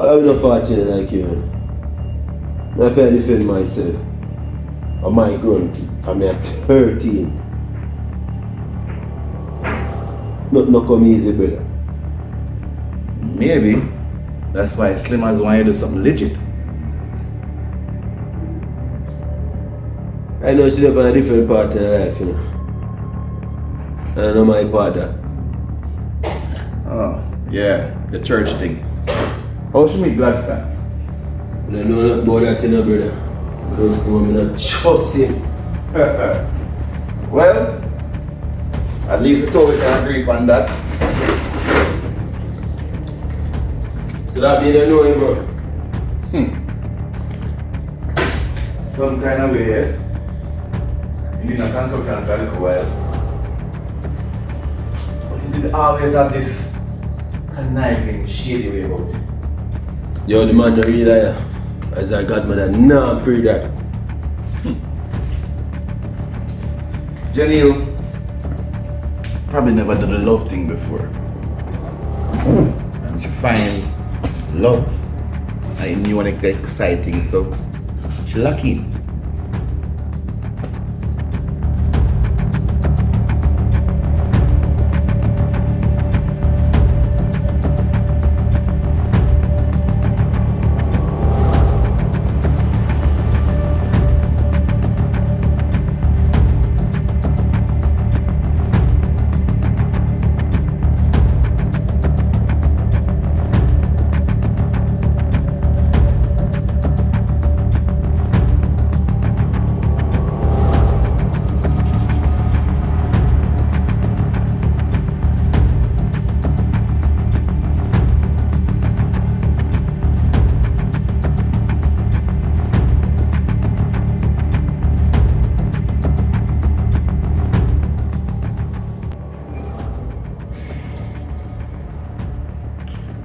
I'm not fortunate like you, man. I feel defend myself. Or my gun. I'm at 13. Not come easy, brother. Maybe. That's why Slimmers want you to do something legit. I know she's up on a different part of her life, you know. And I know my father. Oh, yeah, the church thing. How should meet Gladstone? I don't know nothing about that, you know, brother. I just know I'm not trust him. Well, at least the two we can agree on that. So that means I know him, bro. Some kind of way, yes. You need a consultant for a little while. But you did always have this conniving, shady way about it. Yo, the man don't really lie. As a godmother, nah, pray that. Janelle probably never done the love thing before. And she find love and new and exciting, so she lucky.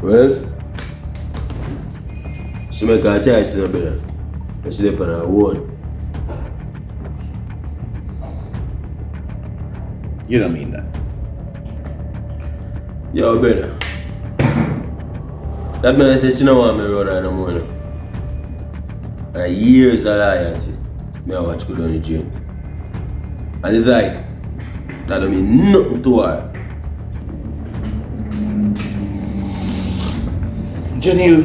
Well, she make her choice, you know, brother. And she live on her own. You don't mean that. Yo, brother. That man says she don't want me run her no more. No. And years of loyalty, me I watch go down the drain. And it's like, that don't mean nothing to her. Janelle,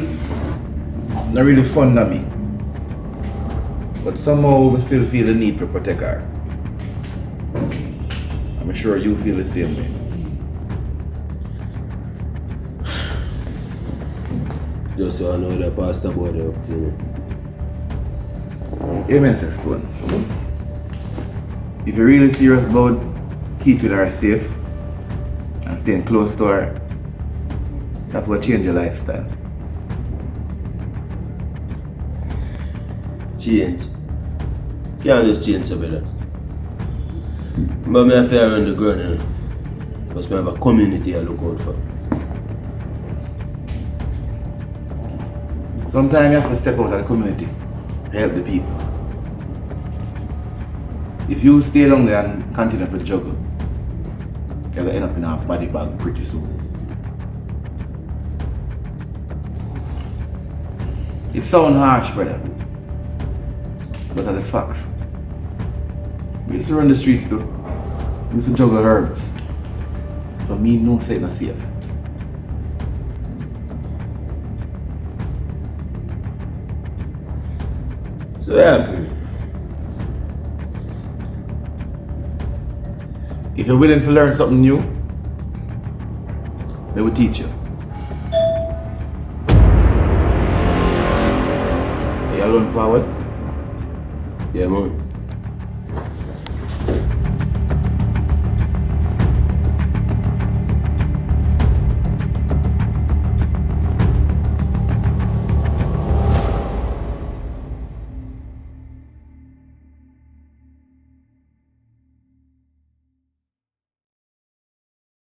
not really fond of me. But somehow we still feel the need to protect her. I'm sure you feel the same way. Just so I know that pastor body up to me. Amen, Sister Stone. If you're really serious about keeping her safe and staying close to her, you have to change your lifestyle. Change. Can't just change so better. But me have to run the ground, you know. Because me have a community I look out for. Sometimes you have to step out of the community to help the people. If you stay down there and continue to juggle, you're going to end up in a body bag pretty soon. It sounds harsh, brother. But are the facts. We used to run the streets too. We used to juggle herbs. So me no say not safe. So happy. If you're willing to learn something new, they will teach you. Are you all going forward? Yeah, man.